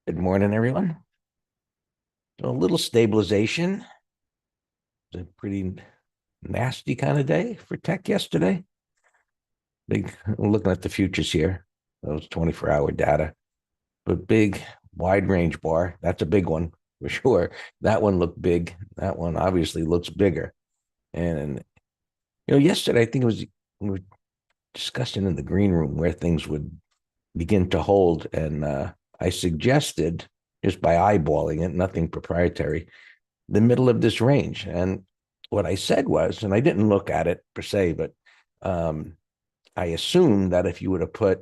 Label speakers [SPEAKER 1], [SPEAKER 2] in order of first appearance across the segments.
[SPEAKER 1] Good morning, everyone. So a little stabilization. It's a pretty nasty kind of day for tech yesterday. Big, looking at the futures here, those 24-hour data, but big wide range bar. That's a big one for sure. That one looked big. That one obviously looks bigger. And yesterday I think we were discussing in the green room where things would begin to hold, and I suggested just by eyeballing it, nothing proprietary, the middle of this range. And what I said was, and I didn't look at it per se, but I assumed that if you were to put,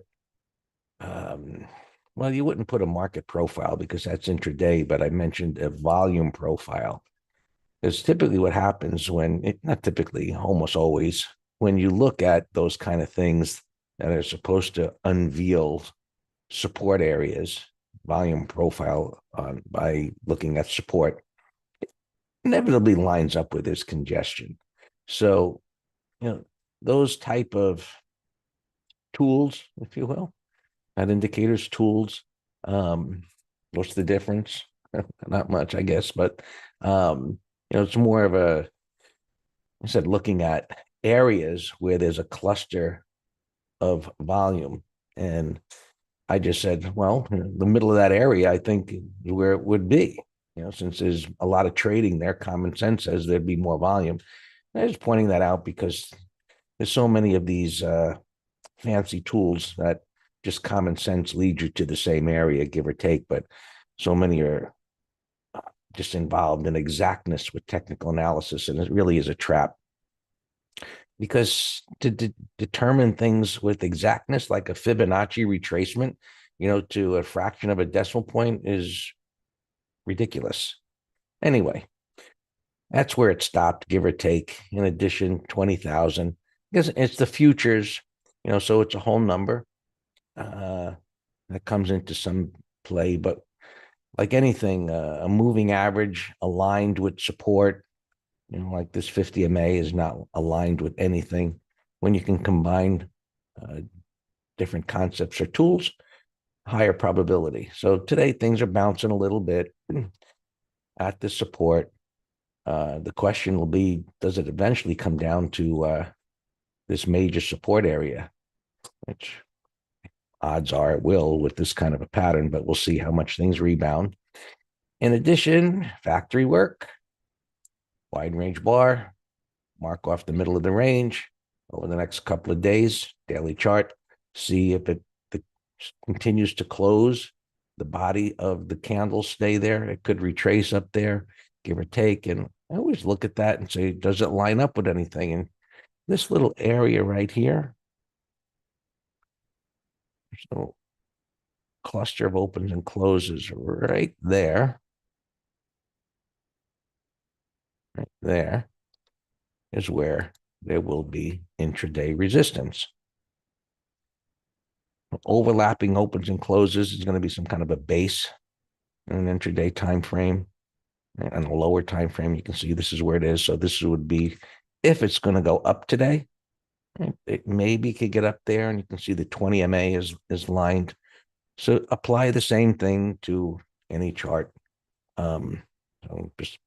[SPEAKER 1] well, you wouldn't put a market profile because that's intraday, but I mentioned a volume profile. Because typically what happens not typically, almost always, when you look at those kind of things that are supposed to unveil support areas, volume profile by looking at support, inevitably lines up with this congestion. So, those type of tools, if you will, not indicators, tools. What's the difference? Not much, I guess, but it's more of I said, looking at areas where there's a cluster of volume. And I just said, well, the middle of that area, I think, is where it would be. Since there's a lot of trading there, common sense says there'd be more volume. And I was pointing that out because there's so many of these fancy tools that just common sense lead you to the same area, give or take. But so many are just involved in exactness with technical analysis, and it really is a trap. Because to determine things with exactness, like a Fibonacci retracement, to a fraction of a decimal point, is ridiculous. Anyway, that's where it stopped, give or take. In addition, 20,000, because it's the futures, so it's a whole number that comes into some play. But like anything, a moving average aligned with support, like this 50 MA is not aligned with anything. When you can combine different concepts or tools, higher probability. So today things are bouncing a little bit at the support. The question will be, does it eventually come down to this major support area, which odds are it will with this kind of a pattern, but we'll see how much things rebound. In addition, factory work, wide range bar, mark off the middle of the range over the next couple of days, daily chart, see if it continues to close, the body of the candle stay there. It could retrace up there, give or take. And I always look at that and say, does it line up with anything? And this little area right here, so cluster of opens and closes right there. Right there is where there will be intraday resistance. Overlapping opens and closes is going to be some kind of a base in an intraday time frame. And a lower time frame, you can see this is where it is. So this would be, if it's going to go up today, it maybe could get up there, and you can see the 20 MA is lined. So apply the same thing to any chart. So just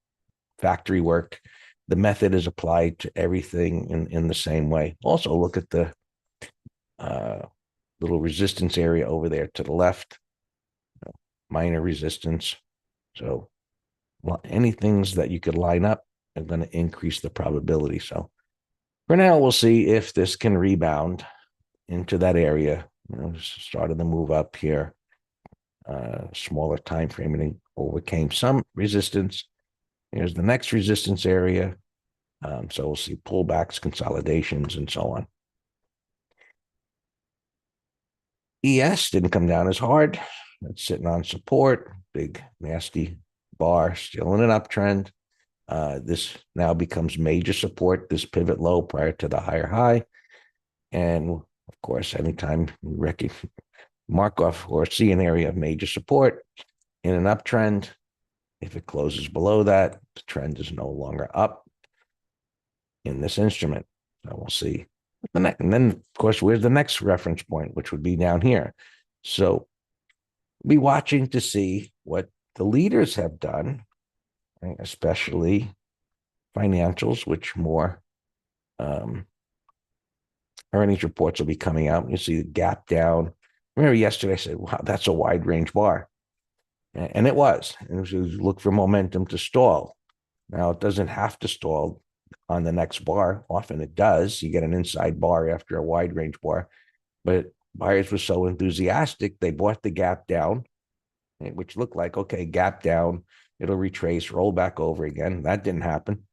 [SPEAKER 1] factory work. The method is applied to everything in the same way. Also look at the little resistance area over there to the left, minor resistance. So any things that you could line up are going to increase the probability. So for now, we'll see if this can rebound into that area. Started the move up here, smaller time frame, and overcame some resistance. Here's the next resistance area. So we'll see pullbacks, consolidations, and so on. ES didn't come down as hard. It's sitting on support, big, nasty bar, still in an uptrend. This now becomes major support, this pivot low prior to the higher high. And of course, anytime you mark off or see an area of major support in an uptrend, if it closes below that, the trend is no longer up in this instrument. So we'll see. And then, of course, where's the next reference point, which would be down here. So be watching to see what the leaders have done, right? Especially financials, which more um, earnings reports will be coming out. You see the gap down. Remember yesterday I said, wow, that's a wide range bar. And it was. And it was look for momentum to stall. Now, it doesn't have to stall on the next bar. Often it does. You get an inside bar after a wide range bar. But buyers were so enthusiastic, they bought the gap down, which looked like, okay, gap down, it'll retrace, roll back over again. That didn't happen.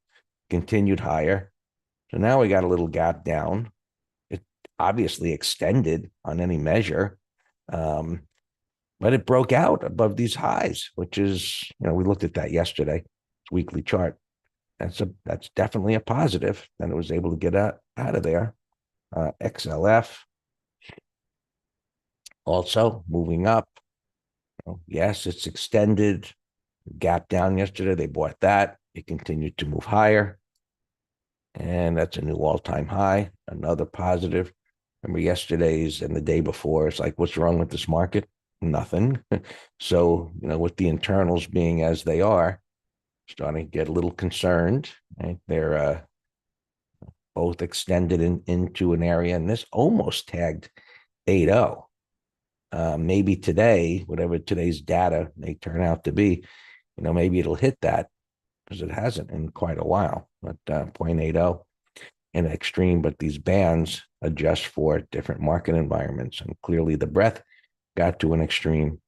[SPEAKER 1] Continued higher. So now we got a little gap down. It obviously extended on any measure. But it broke out above these highs, which is, we looked at that yesterday, weekly chart. That's definitely a positive. Then it was able to get out of there. XLF also moving up. Yes, it's extended. Gap down yesterday. They bought that. It continued to move higher. And that's a new all-time high. Another positive. Remember yesterday's and the day before, it's like, what's wrong with this market? Nothing. So, with the internals being as they are, starting to get a little concerned. Right? They're both extended into an area, and this almost tagged 8.0. Maybe today, whatever today's data may turn out to be, maybe it'll hit that because it hasn't in quite a while. But 0.80 in extreme, but these bands adjust for different market environments, and clearly the breadth got to an extreme.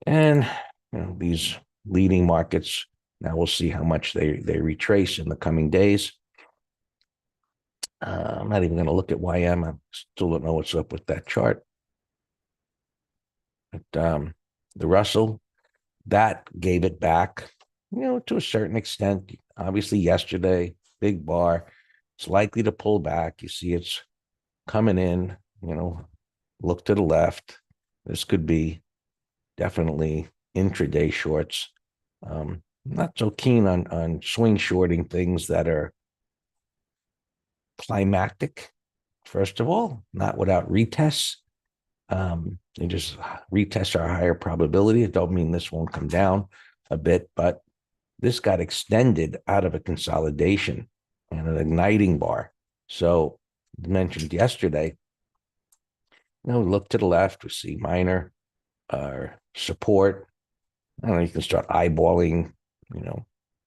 [SPEAKER 1] And these leading markets, now we'll see how much they retrace in the coming days. I'm not even going to look at YM. I still don't know what's up with that chart. But the Russell, that gave it back, to a certain extent. Obviously, yesterday, big bar. It's likely to pull back. You see it's coming in, look to the left. This could be definitely intraday shorts. Not so keen on swing shorting things that are climactic, first of all, not without retests. They just retests are a higher probability. It don't mean this won't come down a bit, but this got extended out of a consolidation and an igniting bar. So mentioned yesterday, look to the left, we see minor support. I don't know, you can start eyeballing,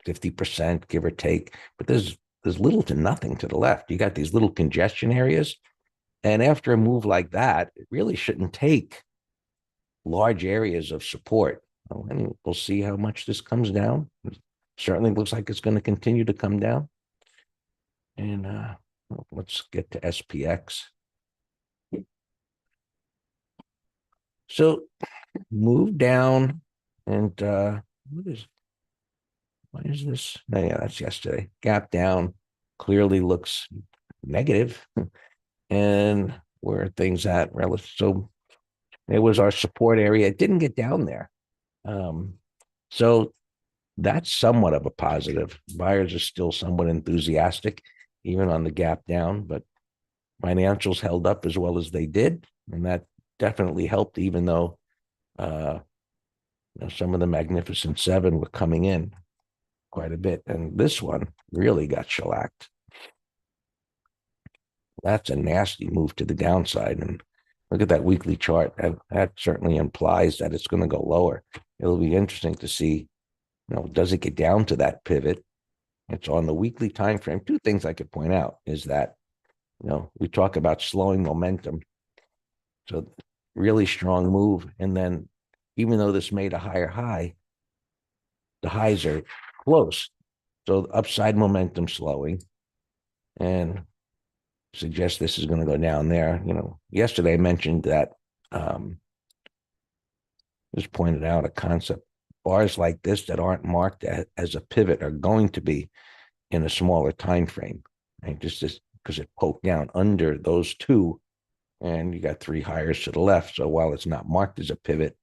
[SPEAKER 1] 50%, give or take, but there's little to nothing to the left. You got these little congestion areas. And after a move like that, it really shouldn't take large areas of support. And we'll see how much this comes down. It certainly looks like it's going to continue to come down. And let's get to SPX. So move down, and what is this? Oh, yeah, that's yesterday. Gap down clearly looks negative. And where are things at relative? So it was our support area. It didn't get down there. So that's somewhat of a positive. Buyers are still somewhat enthusiastic, even on the gap down, but financials held up as well as they did. And that definitely helped, even though some of the Magnificent Seven were coming in quite a bit. And this one really got shellacked. That's a nasty move to the downside. And look at that weekly chart. That certainly implies that it's going to go lower. It'll be interesting to see, does it get down to that pivot? It's on the weekly time frame. Two things I could point out is that, we talk about slowing momentum. So really strong move. And then even though this made a higher high, the highs are close. So upside momentum slowing, and suggest this is going to go down there. Yesterday I mentioned that, just pointed out a concept. Bars like this that aren't marked as a pivot are going to be in a smaller time frame, right? Just because it poked down under those two, and you got three higher to the left. So while it's not marked as a pivot,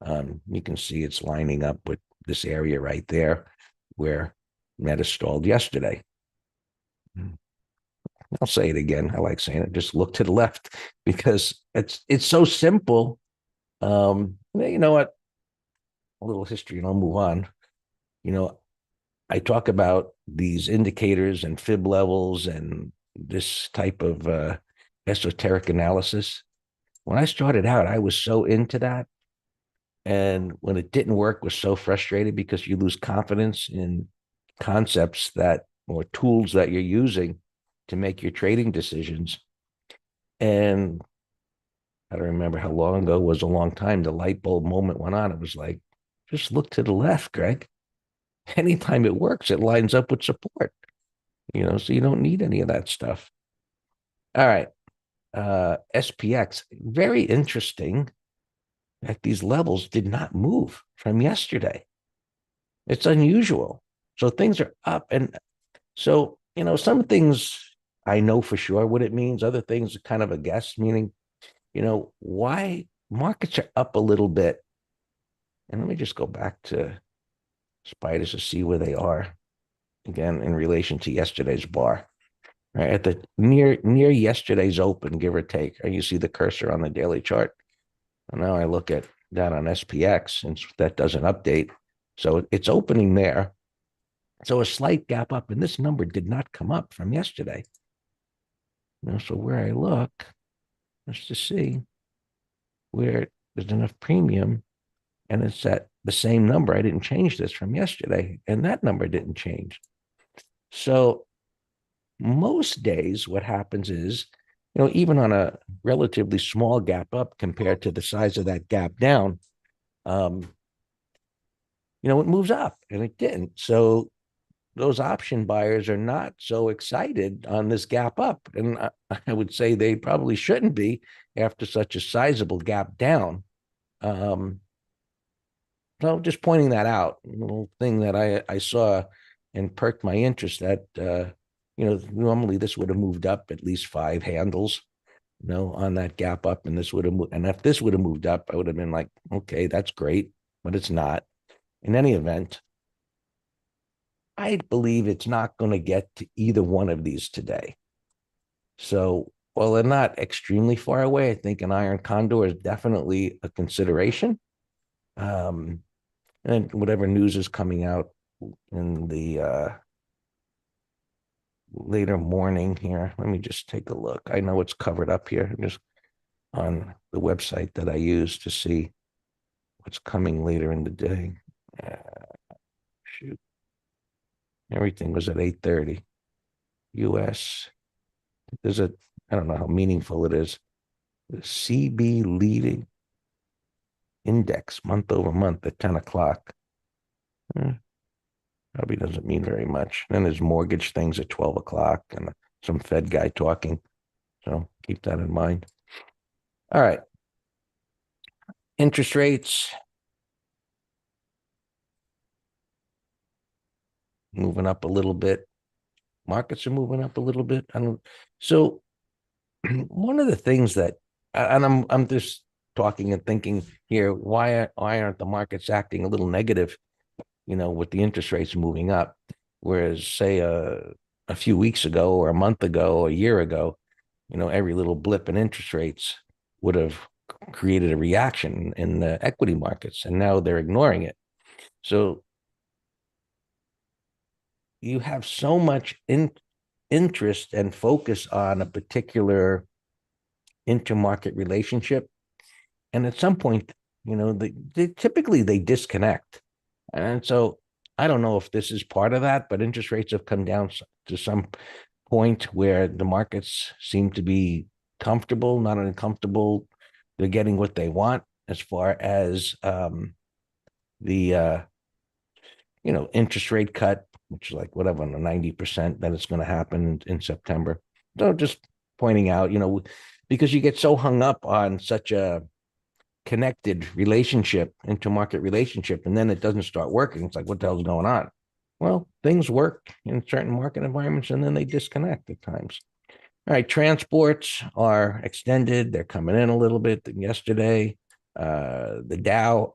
[SPEAKER 1] you can see it's lining up with this area right there where Meta stalled yesterday. I'll say it again. I like saying it. Just look to the left, because it's so simple, You know what? A little history and I'll move on. You know, I talk about these indicators and fib levels and this type of esoteric analysis. When I started out, I was so into that. And when it didn't work, was so frustrated because you lose confidence in concepts that or tools that you're using to make your trading decisions. And I don't remember how long ago, it was a long time. The light bulb moment went on. It was like, just look to the left, Greg. Anytime it works, it lines up with support, so you don't need any of that stuff. All right. SPX, very interesting that these levels did not move from yesterday. It's unusual. So things are up. And so, some things I know for sure what it means. Other things are kind of a guess, meaning, why markets are up a little bit. And let me just go back to spiders to see where they are again in relation to yesterday's bar. Right at the near yesterday's open, give or take. You see the cursor on the daily chart. And now I look at that on SPX, and that doesn't update. So it's opening there. So a slight gap up, and this number did not come up from yesterday. So where I look, just to see where there's enough premium, and it's at the same number. I didn't change this from yesterday, and that number didn't change. So most days, what happens is, even on a relatively small gap up compared to the size of that gap down, it moves up, and it didn't. So those option buyers are not so excited on this gap up. And I would say they probably shouldn't be after such a sizable gap down. So just pointing that out, a little thing that I saw and perked my interest that, normally this would have moved up at least 5 handles, on that gap up. And this would have moved. And if this would have moved up, I would have been like, okay, that's great, but it's not. In any event, I believe it's not going to get to either one of these today. So while they're not extremely far away, I think an iron condor is definitely a consideration. And whatever news is coming out in the later morning here, let me just take a look. I know it's covered up here, just on the website that I use to see what's coming later in the day. Shoot. Everything was at 8:30. US. There's I don't know how meaningful it is. The CB leading index month over month at 10 o'clock. Probably doesn't mean very much. Then there's mortgage things at 12 o'clock and some Fed guy talking. So keep that in mind. All right. Interest rates moving up a little bit. Markets are moving up a little bit. So one of the things that, and I'm just talking and thinking here, why aren't the markets acting a little negative, with the interest rates moving up? Whereas, say, a few weeks ago or a month ago or a year ago, every little blip in interest rates would have created a reaction in the equity markets, and now they're ignoring it. So you have so much interest and focus on a particular intermarket relationship, and at some point, they typically they disconnect. And so I don't know if this is part of that, but interest rates have come down to some point where the markets seem to be comfortable, not uncomfortable. They're getting what they want as far as the interest rate cut, which is like whatever, 90% that it's going to happen in September. So just pointing out, because you get so hung up on such a connected relationship, intermarket relationship, and then it doesn't start working. It's like, what the hell's going on? Well, things work in certain market environments, and then they disconnect at times. All right, transports are extended. They're coming in a little bit yesterday. The Dow,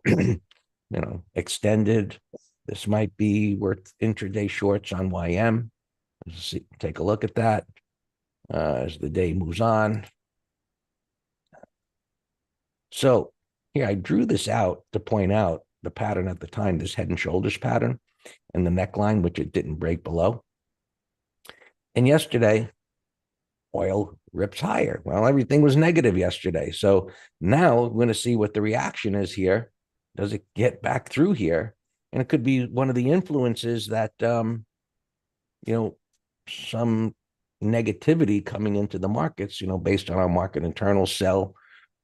[SPEAKER 1] extended. This might be worth intraday shorts on YM. Take a look at that as the day moves on. So Here, I drew this out to point out the pattern at the time, this head and shoulders pattern and the neckline, which it didn't break below. And yesterday, oil rips higher. Well, everything was negative yesterday. So now we're going to see what the reaction is here. Does it get back through here? And it could be one of the influences that, some negativity coming into the markets, based on our market internal sell.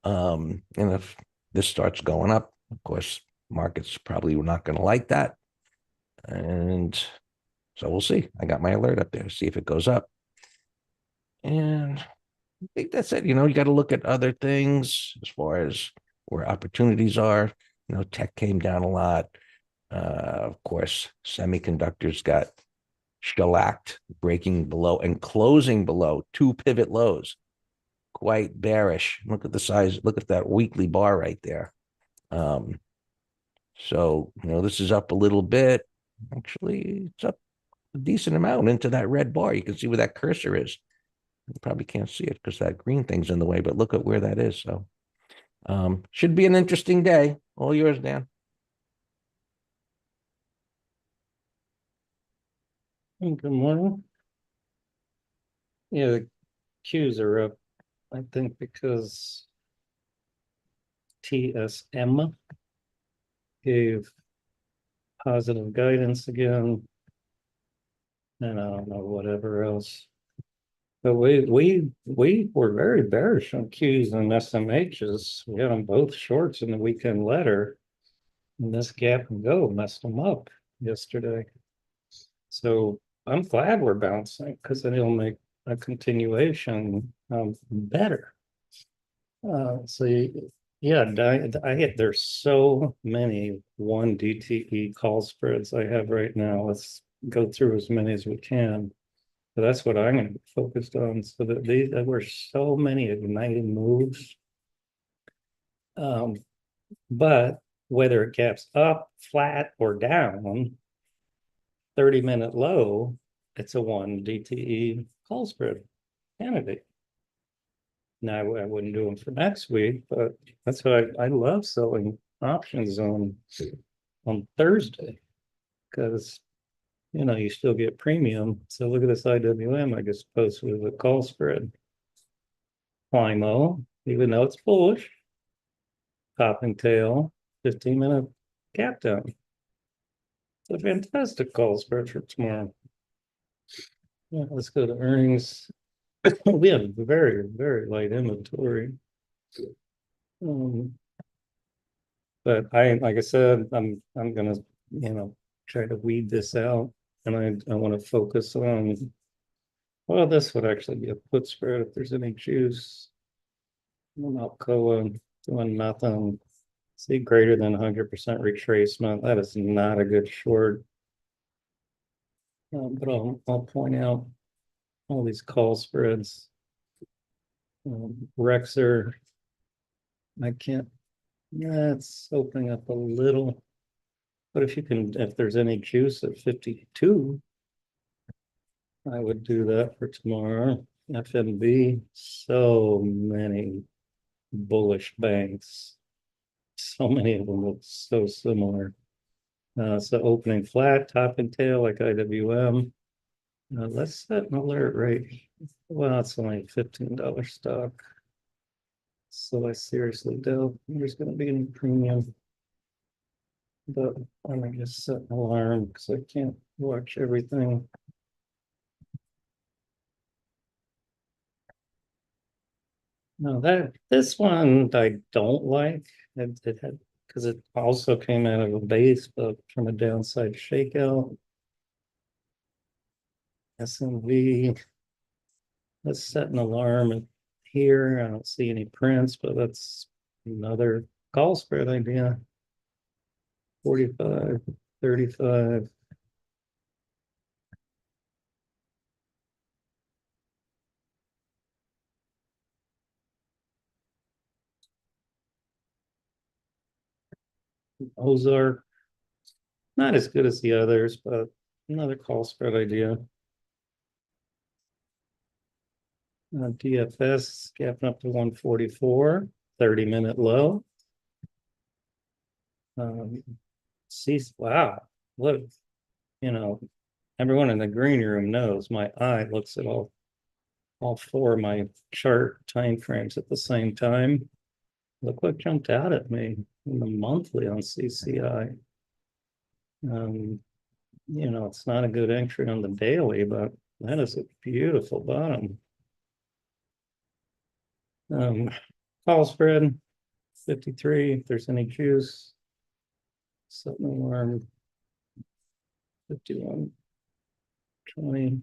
[SPEAKER 1] And if this starts going up, of course, markets probably not going to like that. And so we'll see. I got my alert up there, see if it goes up. And I think that's it. You got to look at other things as far as where opportunities are. Tech came down a lot. Of course, semiconductors got shellacked, breaking below and closing below two pivot lows. Quite bearish. Look at the size. Look at that weekly bar right there. So, this is up a little bit. Actually, it's up a decent amount into that red bar. You can see where that cursor is. You probably can't see it because that green thing's in the way, but look at where that is. So, should be an interesting day. All yours, Dan.
[SPEAKER 2] Good morning. Yeah, the Qs are up, I think, because TSM gave positive guidance again. And I don't know, whatever else. But we were very bearish on Qs and SMHs. We had them both shorts in the weekend letter. And this gap and go messed them up yesterday. So I'm glad we're bouncing because then it'll make a continuation better. Yeah, there's so many 1 DTE call spreads I have right now. Let's go through as many as we can. So that's what I'm going to be focused on. So that there were so many igniting moves. But whether it gaps up, flat, or down, 30-minute low, it's a 1 DTE call spread candidate. Now I wouldn't do them for next week, but that's why I love selling options on Thursday because you still get premium. So look at this IWM I just posted with a call spread. Climo, even though it's bullish, popping tail, 15-minute gap down. It's a fantastic call spread for tomorrow. Yeah, let's go to earnings. We have very, very light inventory. But like I said, I'm gonna, try to weed this out, and I want to focus on. Well, this would actually be a put spread if there's any juice. Alcoa doing nothing. See greater than 100% retracement. That is not a good short. But I'll point out all these call spreads. Rexer, I can't. Yeah, it's opening up a little. But if there's any juice at 52, I would do that for tomorrow. FMB, so many bullish banks. So many of them look so similar. So opening flat, top and tail like IWM. Let's set an alert rate. Well, it's only $15 stock. So I seriously doubt there's going to be any premium. But I'm going to just set an alarm because I can't watch everything. No, this one I don't like. It had because it also came out of a base, but from a downside shakeout. SMV. Let's set an alarm here. I don't see any prints, but that's another call spread idea. 45, 35. Ozark, not as good as the others, but another call spread idea. DFS gapping up to 144, 30-minute low. See, wow, look, you know, everyone in the green room knows my eye looks at all four of my chart time frames at the same time. Look what jumped out at me in the monthly on CCI. It's not a good entry on the daily, but that is a beautiful bottom. Call spread 53. If there's any juice, setting alarm 51, 20.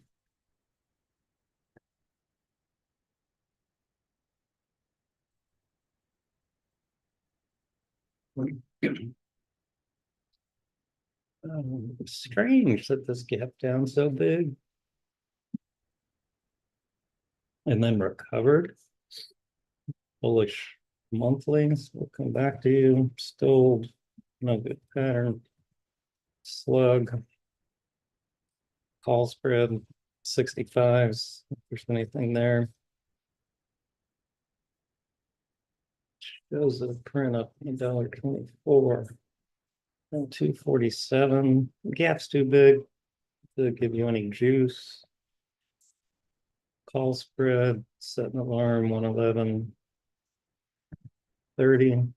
[SPEAKER 2] Strange that this gap down so big and then recovered. Bullish monthlies. We'll come back to you. Still no good pattern. Slug. Call spread 65s. If there's anything there. Shows a print up $1.24. And 247. Gap's too big to give you any juice. Call spread, set an alarm 111.30.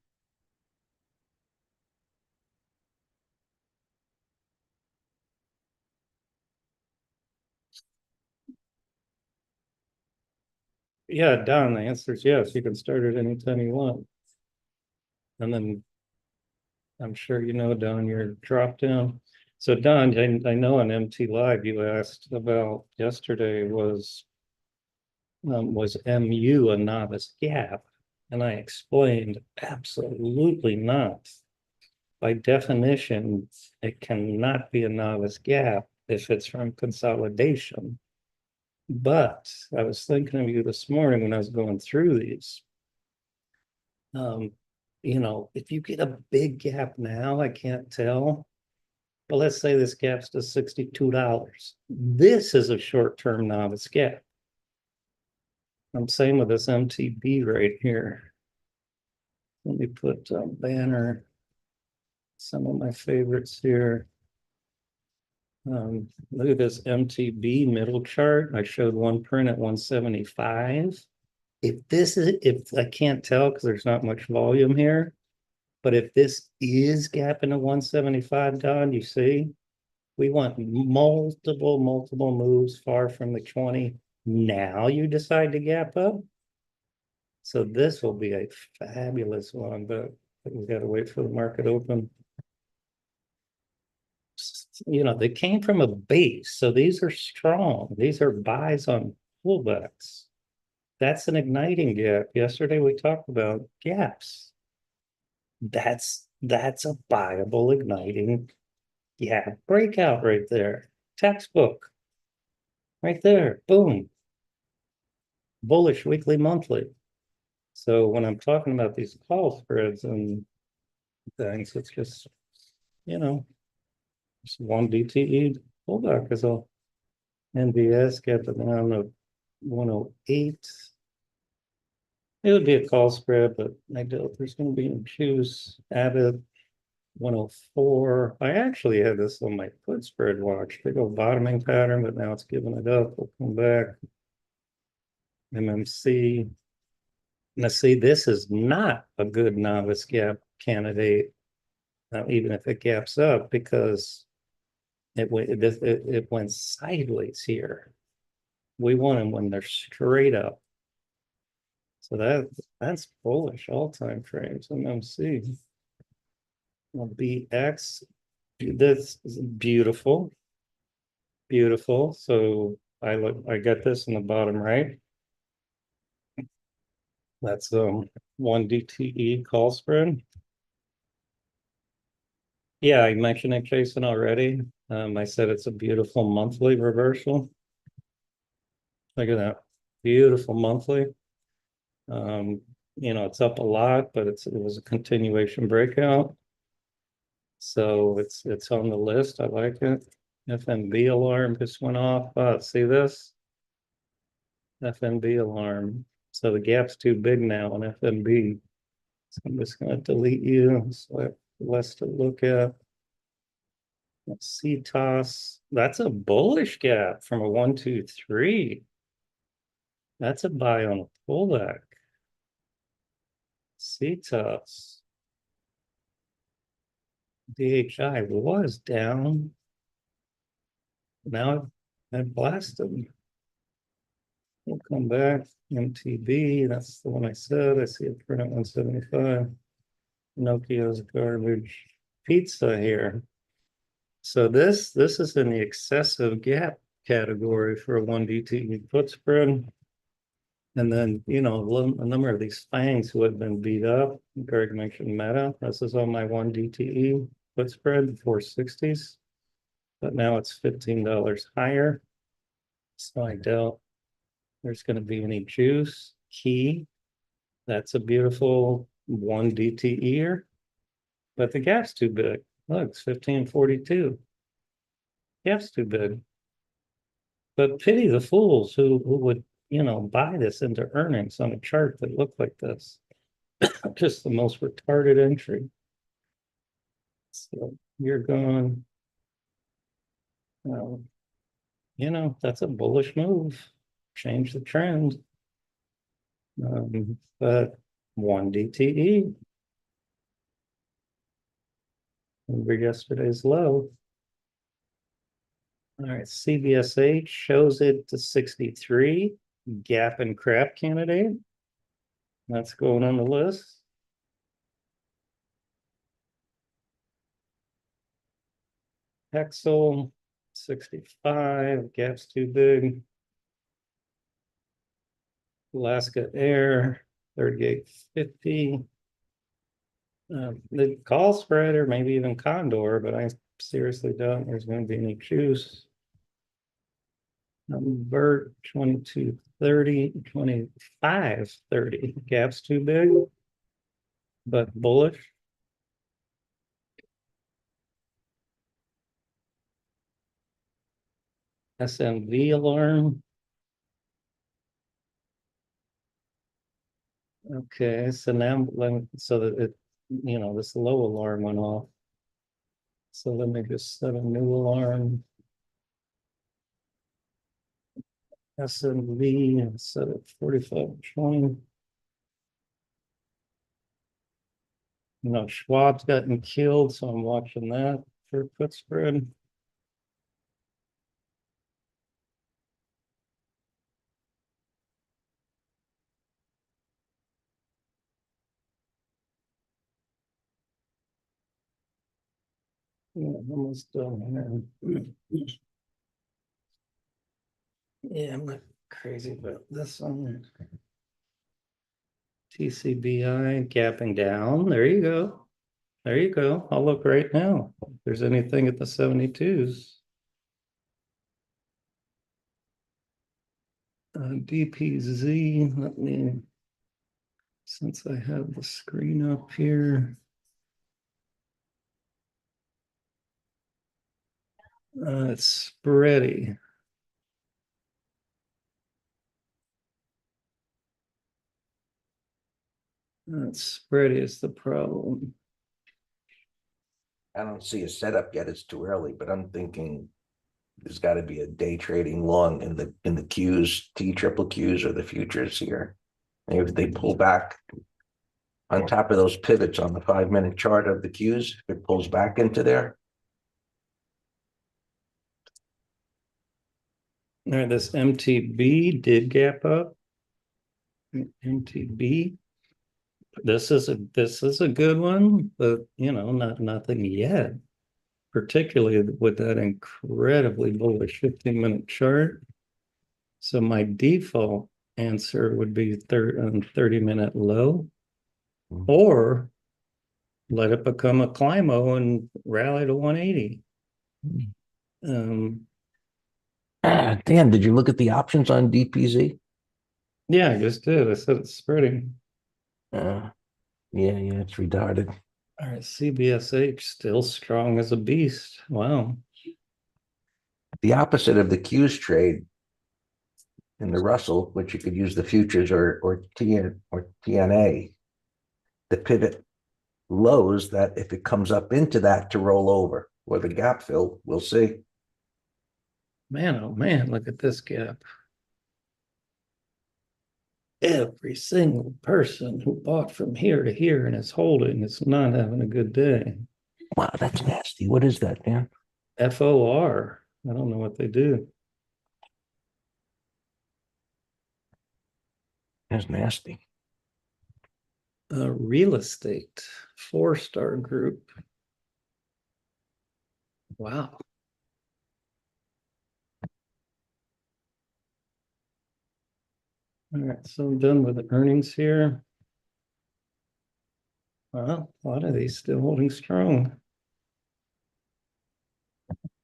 [SPEAKER 2] Yeah, Don, the answer is yes. You can start it anytime you want. And then I'm sure you know, Don, your drop down. So Don, I know on MT Live you asked about yesterday was MU a novice gap? And I explained absolutely not. By definition, it cannot be a novice gap if it's from consolidation. But I was thinking of you this morning when I was going through these. If you get a big gap now, I can't tell. But let's say this gap's to $62. This is a short-term novice gap. I'm saying with this MTB right here. Let me put banner, some of my favorites here. Look at this MTB middle chart. I showed one print at 175. If I can't tell because there's not much volume here, but if this is gapping to 175, Don, you see, we want multiple moves far from the 20. Now you decide to gap up. So this will be a fabulous one, but we got to wait for the market open. They came from a base, so these are strong. These are buys on pullbacks. That's an igniting gap. Yesterday we talked about gaps. That's a buyable igniting gap breakout right there. Textbook. Right there. Boom. Bullish weekly, monthly. So when I'm talking about these call spreads and things, it's just, just one DTE pullback is all. NVS got the down of 108. It would be a call spread, but I doubt there's going to be any juice. Abbott 104. I actually had this on my put spread watch. They go bottoming pattern, but now it's giving it up. We'll come back. MMC. Now, see, this is not a good novice gap candidate, even if it gaps up, because it went sideways here. We want them when they're straight up. So that's bullish all time frames. MMC. BX. This is beautiful. Beautiful. So I got this in the bottom right. That's one DTE call spread. Yeah, I mentioned it, Jason, already. I said it's a beautiful monthly reversal. Look at that. Beautiful monthly. It's up a lot, but it was a continuation breakout. So it's on the list. I like it. FNB alarm just went off. See this? FNB alarm. So the gap's too big now on FNB. So I'm just going to delete you. So less to look at. CTOS, that's a bullish gap from a 1, 2, 3. That's a buy on a pullback. CTOS. DHI was down. Now I blasted. We'll come back. MTB, that's the one I said. I see it print at 175. Nokia's garbage pizza here. So this is in the excessive gap category for a 1DTE put spread. And then, you know, a number of these fangs who have been beat up. Greg mentioned Meta. This is on my 1DTE put spread, 460s. But now it's $15 higher. So I doubt there's going to be any juice. Key, that's a beautiful 1DTE-er. But the gap's too big. Look, it's 1542. Gap's too big. But pity the fools who would, you know, buy this into earnings on a chart that looked like this. Just the most retarded entry. So you're going, you know, that's a bullish move. Change the trend. But 1DTE over yesterday's low. All right, CBSH shows it to 63. Gap and crap candidate. That's going on the list. Hexel 65. Gap's too big. Alaska Air 3850. The call spread or maybe even Condor, but I seriously doubt there's going to be any juice. Bert 2230, 2530. Gap's too big, but bullish. SMV alarm. Okay, so now so that it, you know, this low alarm went off. So let me just set a new alarm. SMV and set it 4520. You know, Schwab's gotten killed, so I'm watching that for put spread. Yeah, almost done here. Yeah, I'm not crazy about this one. TCBI gapping down. There you go. There you go. I'll look right now. If there's anything at the 72s. DPZ, let me, since I have the screen up here. It's spready. Spready is the problem.
[SPEAKER 1] I don't see a setup yet. It's too early, but I'm thinking there's got to be a day trading long in the Qs, T triple Qs or the futures here. Maybe if they pull back on top of those pivots on the 5-minute chart of the Qs, if it pulls back into there.
[SPEAKER 2] All right, this MTB did gap up. MTB. This is a good one, but you know, nothing yet. Particularly with that incredibly bullish 15-minute chart. So my default answer would be 30-minute low, or let it become a climo and rally to 180.
[SPEAKER 1] Dan, did you look at the options on DPZ?
[SPEAKER 2] Yeah, I just did. I said it's spreading.
[SPEAKER 1] Yeah, it's retarded.
[SPEAKER 2] All right, CBSH still strong as a beast. Wow.
[SPEAKER 1] The opposite of the Qs trade in the Russell, which you could use the futures or TNA, the pivot lows that if it comes up into that to roll over or the gap fill, we'll see.
[SPEAKER 2] Man, oh man, look at this gap. Every single person who bought from here to here and is holding is not having a good day.
[SPEAKER 1] Wow, that's nasty. What is that, Dan?
[SPEAKER 2] FOR. I don't know what they do.
[SPEAKER 1] That's nasty.
[SPEAKER 2] Real estate, 4-star group. Wow. All right, so I'm done with the earnings here. Well, a lot of these still holding strong.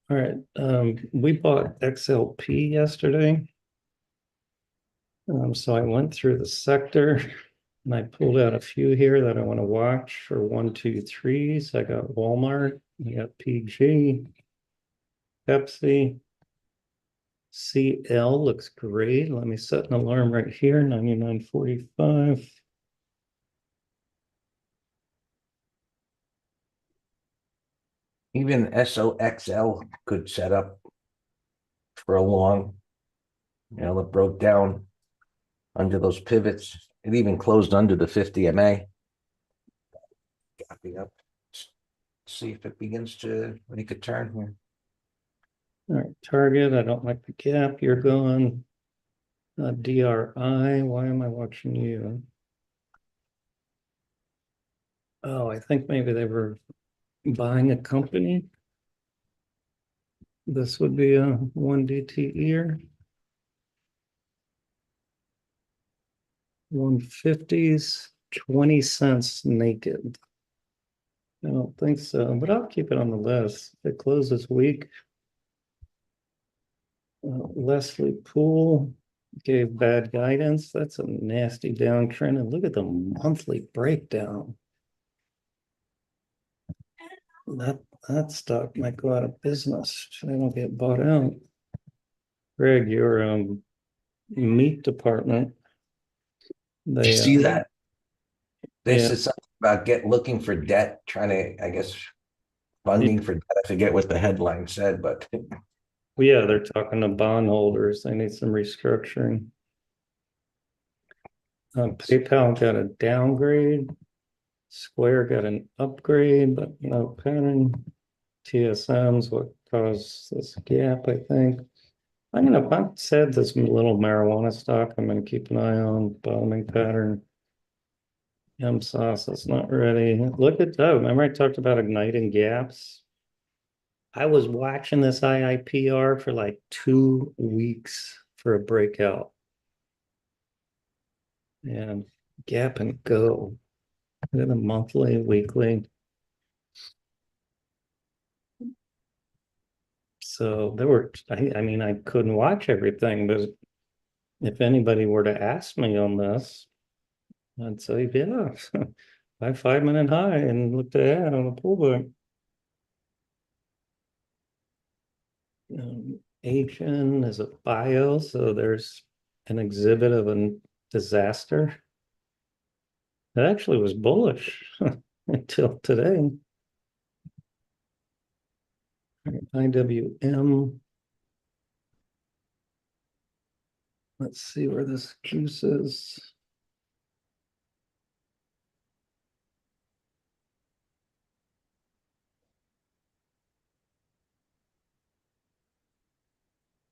[SPEAKER 2] All right, we bought XLP yesterday. So I went through the sector and I pulled out a few here that I want to watch for 1, 2, 3. So I got Walmart, I got PG, Pepsi, CL looks great. Let me set an alarm right here, 99.45.
[SPEAKER 1] Even SOXL could set up for a long, it broke down under those pivots. It even closed under the 50 MA. Gapping up. See if it begins to make a turn here.
[SPEAKER 2] All right, Target, I don't like the gap. You're going. DRI, why am I watching you? Oh, I think maybe they were buying a company. This would be a 1DTE. 150s, 20 cents naked. I don't think so, but I'll keep it on the list. It closes week. Leslie Poole gave bad guidance. That's a nasty downtrend. And look at the monthly breakdown. That stock might go out of business if they don't get bought out. Greg, your meat department.
[SPEAKER 1] Did you
[SPEAKER 2] They
[SPEAKER 1] see that? They
[SPEAKER 2] yeah,
[SPEAKER 1] said something about looking for debt, trying to, I guess, funding for debt. I forget what the headline said, but
[SPEAKER 2] yeah, they're talking to bondholders. They need some restructuring. PayPal got a downgrade. Square got an upgrade, but no pattern. TSM's what caused this gap, I think. I've said this little marijuana stock I'm gonna keep an eye on, bottoming pattern. M sauce is not ready. Look at that. Remember I talked about igniting gaps? I was watching this IIPR for like 2 weeks for a breakout. And gap and go. Look at the monthly, weekly. So there were, I mean, I couldn't watch everything, but if anybody were to ask me on this, I'd say, yeah, buy 5-minute high and look to add on a pullback. Asian is a bio, so there's an exhibit of a disaster. It actually was bullish until today. IWM. Let's see where this juice is.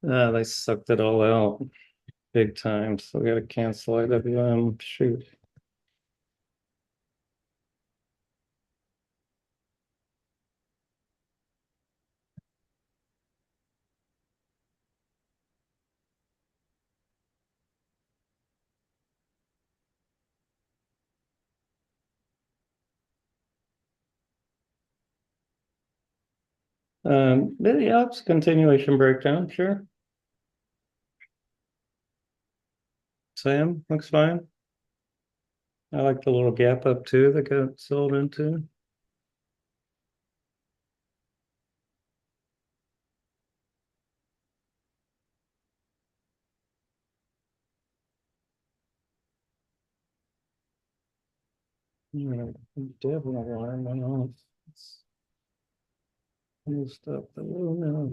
[SPEAKER 2] They sucked it all out big time. So we got to cancel IWM. Shoot. But yeah, it's continuation breakdown, sure. Sam, looks fine. I like the little gap up too that got sold into. Devil alarm went off. Stop the low now.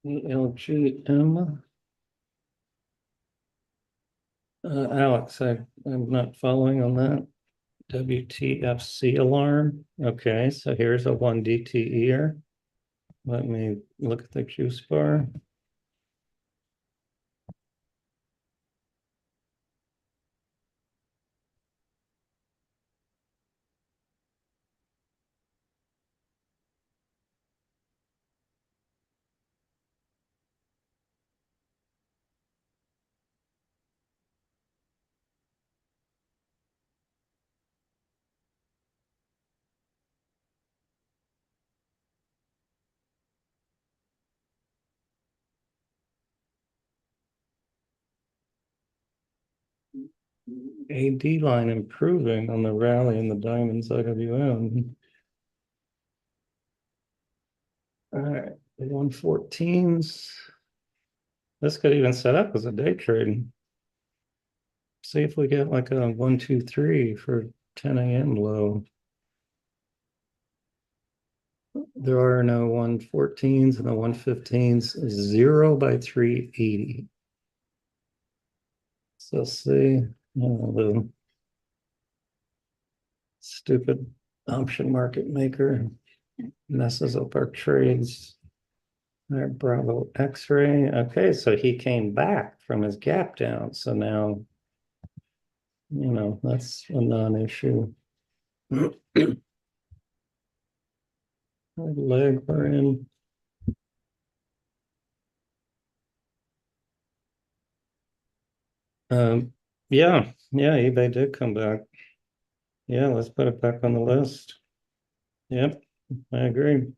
[SPEAKER 2] ELGM. Alex, I'm not following on that. WTFC alarm. Okay, so here's a 1 DTE. Let me look at the juice bar. AD line improving on the rally in the diamonds IWM. All right, the 114s. This could even set up as a day trade. See if we get like a 1, 2, 3 for 10 a.m. low. There are no 114s and no 115s. 0 by 380. So see, the stupid option market maker messes up our trades. There, Bravo X-ray. Okay, so he came back from his gap down. So now, that's a non-issue. Leg we're in. Yeah, eBay did come back. Yeah, let's put it back on the list. Yep, I agree.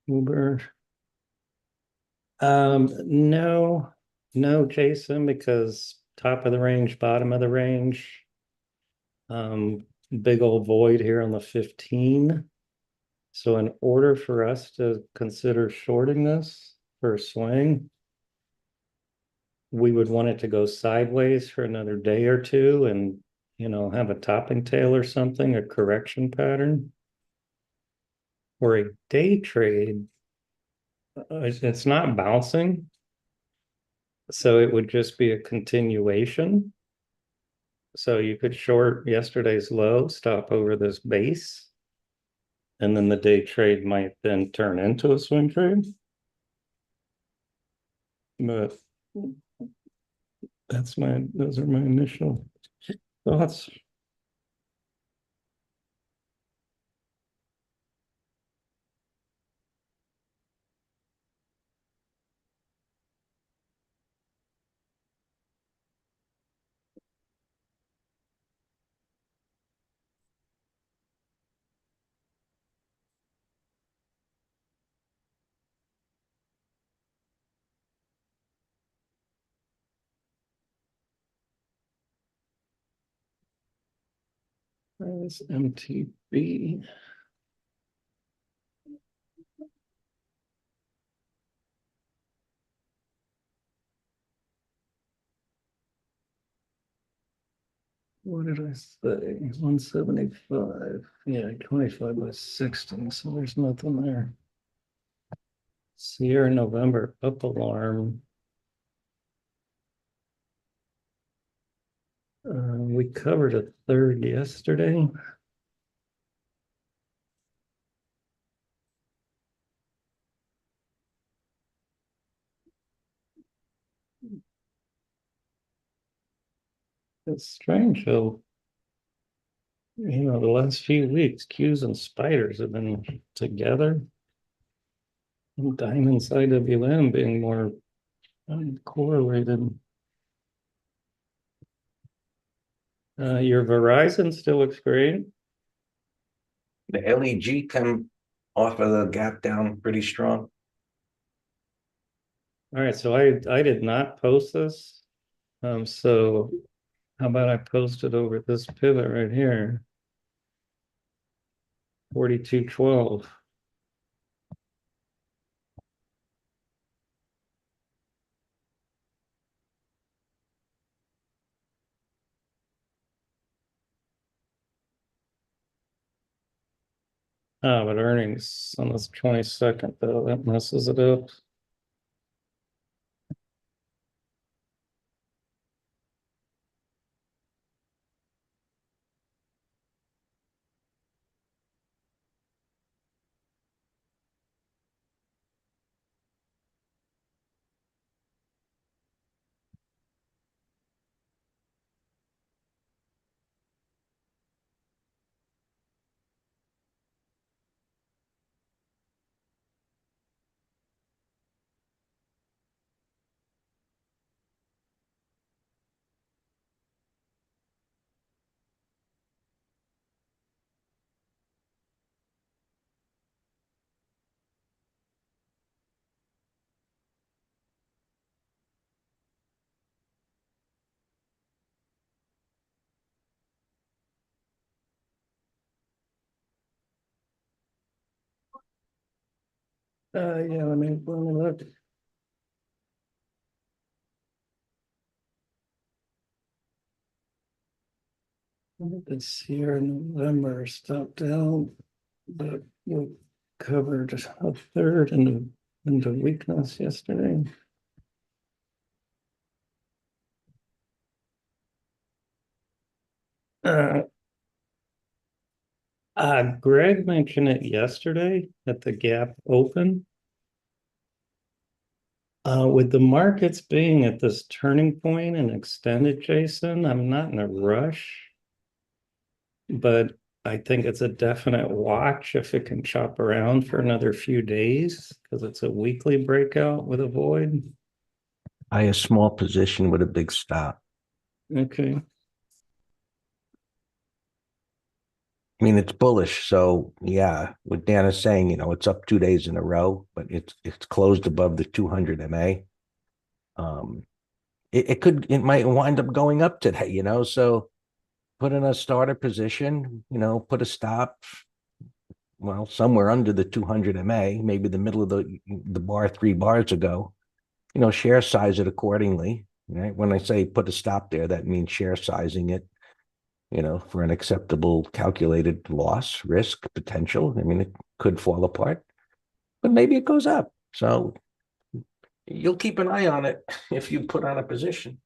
[SPEAKER 2] Uber. No, Jason, because top of the range, bottom of the range. Big old void here on the 15. So in order for us to consider shorting this for a swing, we would want it to go sideways for another day or two and, have a topping tail or something, a correction pattern. Or a day trade, it's not bouncing. So it would just be a continuation. So you could short yesterday's low, stop over this base, and then the day trade might then turn into a swing trade. But those are my initial thoughts. There's MTB. What did I say? 175. Yeah, 25 by 60. So there's nothing there. Sierra November up alarm. We covered a third yesterday. It's strange though. The last few weeks, Qs and spiders have been together. And diamonds IWM being more correlated. Your Verizon still looks great.
[SPEAKER 1] The LEG come off of the gap down pretty strong.
[SPEAKER 2] All right, so I did not post this. So how about I post it over this pivot right here? 42.12. But earnings on this 22nd, though, that messes it up. Yeah, let me look. This here in November stopped out, but we covered a third into weakness yesterday. Uh, Greg mentioned it yesterday at the gap open. With the markets being at this turning point and extended, Jason, I'm not in a rush, but I think it's a definite watch if it can chop around for another few days because it's a weekly breakout with a void.
[SPEAKER 1] A small position with a big stop.
[SPEAKER 2] Okay.
[SPEAKER 1] I mean, it's bullish. So yeah, what Dan is saying, it's up 2 days in a row, but it's closed above the 200 MA. It might wind up going up today, so put in a starter position, put a stop, well, somewhere under the 200 MA, maybe the middle of the bar 3 bars ago, share size it accordingly. Right. When I say put a stop there, that means share sizing it, for an acceptable calculated loss, risk, potential. I mean, it could fall apart, but maybe it goes up. So you'll keep an eye on it if you put on a position.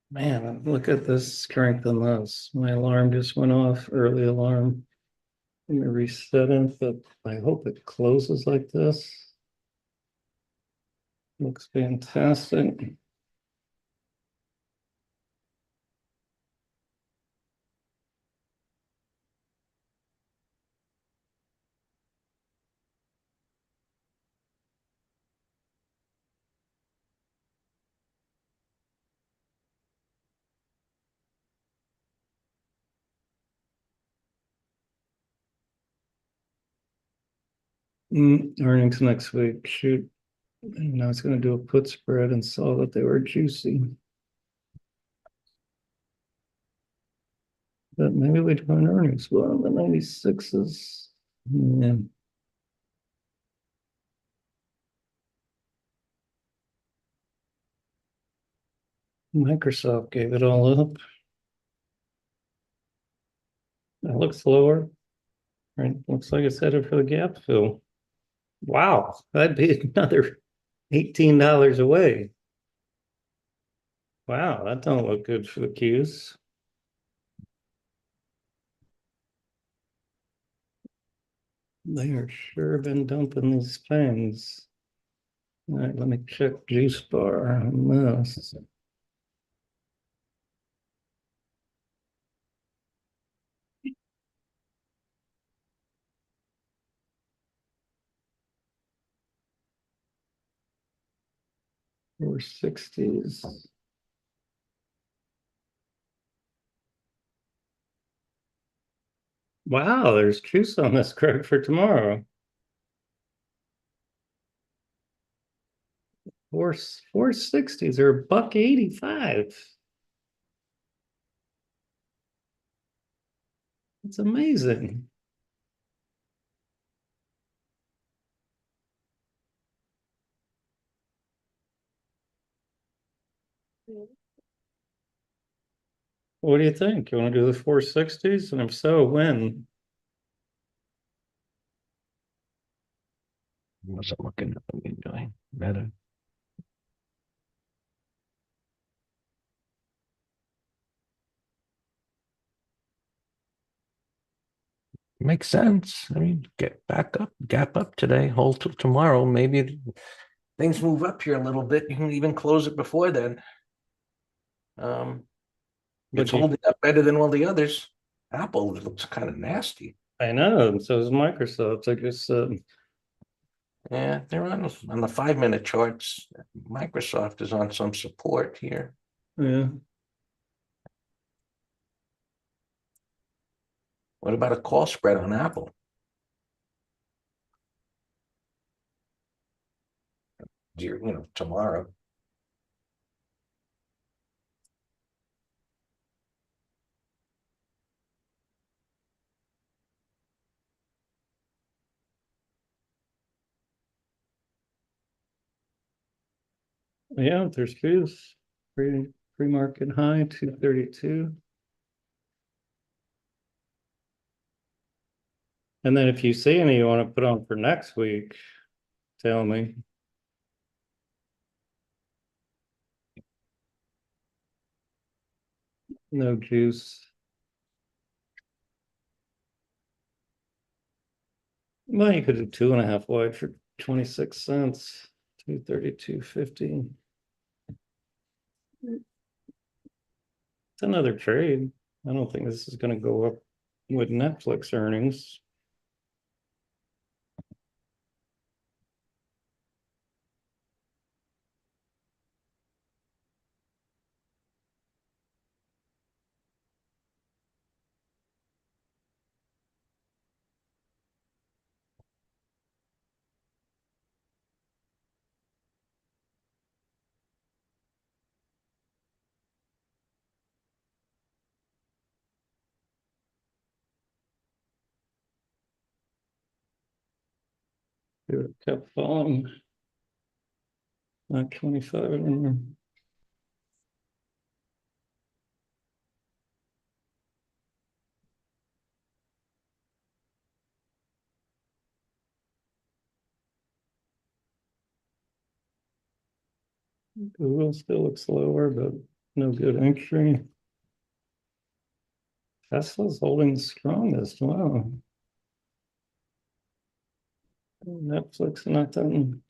[SPEAKER 2] Man, look at this strength in this. My alarm just went off, early alarm. Let me reset it, but I hope it closes like this. Looks fantastic. Earnings next week. Shoot. Now it's going to do a put spread and saw that they were juicy. But maybe we do an earnings well. The 96s. Yeah. Microsoft gave it all up. That looks lower. Right, looks like it's headed for the gap fill. Wow, that'd be another $18 away. Wow, that don't look good for the Qs. They are sure been dumping these things. All right, let me check juice bar on this. Four sixties. Wow, there's juice on this Craig for tomorrow. Four sixties or $1.85. It's amazing. What do you think? You want to do the 460s? And if so, when?
[SPEAKER 1] Wasn't looking at what you're doing better. Makes sense. I mean, get back up, gap up today, hold till tomorrow. Maybe things move up here a little bit. You can even close it before then. It's
[SPEAKER 2] Would you?
[SPEAKER 1] holding up better than all the others. Apple looks kind of nasty.
[SPEAKER 2] I know, and so is Microsoft. I guess
[SPEAKER 1] Yeah, they're on the 5 minute charts. Microsoft is on some support here.
[SPEAKER 2] yeah.
[SPEAKER 1] What about a call spread on Apple? Tomorrow.
[SPEAKER 2] Yeah, there's juice. Pre-market high, 232. And then if you see any you want to put on for next week, tell me. No juice. Well, you could do 2.5 wide for 26 cents, 232.50. It's another trade. I don't think this is going to go up with Netflix earnings. It would have kept falling. Not 25 anymore. Google still looks lower, but no good entry. Tesla's holding strong as well. Netflix, nothing.